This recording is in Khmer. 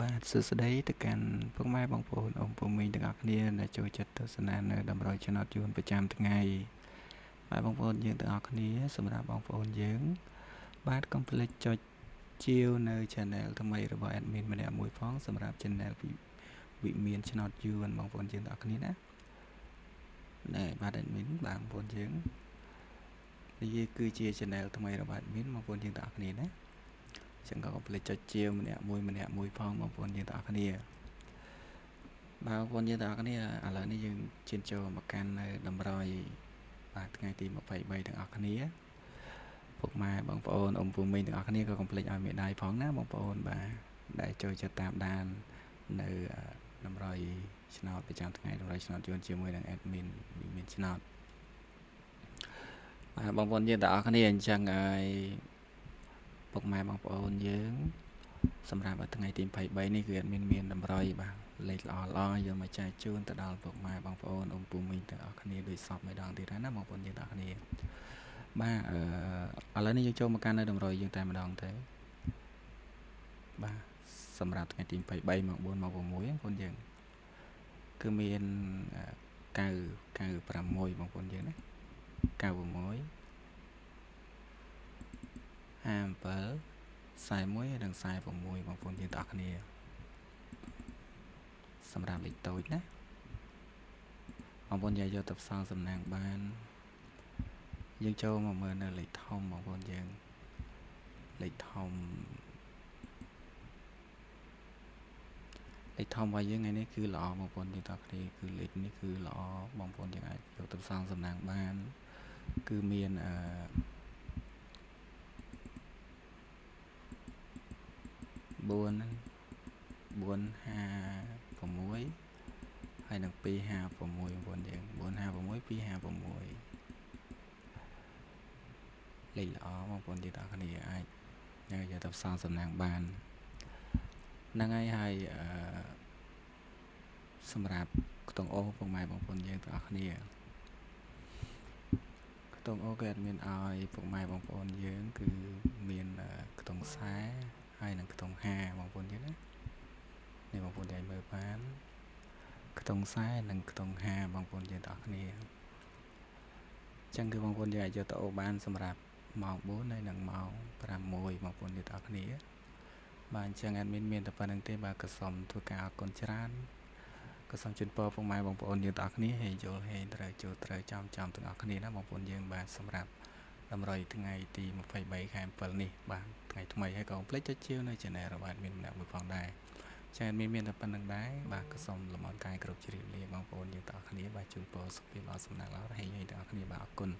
បាទសួស្តីទៅកាន់ពុកម៉ែបងប្អូនអូនពូមីងទាំងអស់គ្នាដែលចូលចិត្តទស្សនានៅតម្រុយ Channel យួនប្រចាំថ្ងៃបាទបងប្អូនយើងទាំងអស់គ្នាសម្រាប់បងប្អូនយើងបាទកុំភ្លេចចុចជាវនៅ Channel ថ្មីរបស់ admin ម្នាក់មួយផងសម្រាប់ Channel វិមាន Channel យួនបងប្អូនយើងទាំងអស់គ្នាណាណែបាទ admin បងប្អូនយើងនេះគឺជា Channel ថ្មីរបស់ admin បងប្អូនយើងទាំងអស់គ្នាណាចឹងក៏កុំភ្លេចចុចជាវម្នាក់មួយផងបងប្អូនយើងទាំងអស់គ្នាបងប្អូនយើងទាំងអស់គ្នាឥឡូវនេះយើងជិះចូលមកកាន់នៅតម្រុយបាទថ្ងៃទី23ទាំងអស់គ្នាពុកម៉ែបងប្អូនអ៊ំពូមីងទាំងអស់គ្នាក៏កុំភ្លេចឲ្យមេដាយផងណាបងប្អូនបាទដែលចូលចិត្តតាមដាននៅតម្រុយឆ្នោតប្រចាំថ្ងៃតម្រុយឆ្នោតយួនជាមួយនឹង admin មានឆ្នោតបាទបងប្អូនយើងទាំងអស់គ្នាអញ្ចឹងហើយពុកម៉ែបងប្អូនយើងសម្រាប់ថ្ងៃទី23នេះគឺអត់មានតម្រុយបាទលេខល្អយកមកចែកជូនទៅដល់ពុកម៉ែបងប្អូនអ៊ំពូមីងទាំងអស់គ្នាដូចសពម្ដងទៀតហើយណាបងប្អូនយើងទាំងអស់គ្នាបាទឥឡូវនេះយើងចូលមកកាន់នៅតម្រុយយើងតែម្ដងទៅបាទសម្រាប់ថ្ងៃទី23ម៉ោង4ម៉ោង6បងប្អូនយើងគឺមាន996បងប្អូនយើងណា96 57 41និង46បងប្អូនយើងទាំងអស់គ្នាសម្រាប់លេខតូចណាបងប្អូនយកទៅផ្សំសំណាងបានយើងចូលមកមើលនៅលេខធំបងប្អូនយើងលេខធំរបស់យើងថ្ងៃនេះគឺល្អបងប្អូនយើងទាំងអស់គ្នាគឺលេខនេះគឺល្អបងប្អូនយើងអាចយកទៅផ្សំសំណាងបានគឺមាន456ហើយនឹង256បងប្អូនយើង456 256លេខល្អបងប្អូនយើងទាំងអស់គ្នាអាចយកទៅផ្សំសំណាងបានហ្នឹងហើយសម្រាប់ខ្ទង់អូពុកម៉ែបងប្អូនយើងទាំងអស់គ្នាខ្ទង់អូគេអត់មានឲ្យពុកម៉ែបងប្អូនយើងគឺមានខ្ទង់ខ្សែហើយនិងខ្ទង់50បងប្អូនយើងណានេះបងប្អូនអាចមើលបានខ្ទង់ខ្សែនិងខ្ទង់50បងប្អូនយើងទាំងអស់គ្នាអញ្ចឹងគឺបងប្អូនយើងអាចយកទៅអូបានសម្រាប់ម៉ោង4ហើយនិងម៉ោង6បងប្អូនយើងទាំងអស់គ្នាបាទអញ្ចឹងមានតែប៉ុណ្្នឹងទេបាទក៏សូមធ្វើការអរគុណច្រើនក៏សូមជូនពរពុកម៉ែបងប្អូនយើងទាំងអស់គ្នាហើយយល់ហើយត្រូវចូលត្រូវចាំទាំងអស់គ្នាណាបងប្អូនយើងបាទសម្រាប់តម្រុយថ្ងៃទី23ខែ7នេះបាទថ្ងៃថ្មីហើយក៏កុំភ្លេចចុចជាវនៅ Channel របស់adminម្នាក់មួយផងដែរចា៎មានតែប៉ុណ្្នឹងដែរបាទក៏សូមលំអរកាយគ្រប់ជ្រាបលាបងប្អូនយើងទាំងអស់គ្នាបាទជូនពរសុខភាពល្អសំណាងល្អហើយទាំងអស់គ្នាបាទអរគុណ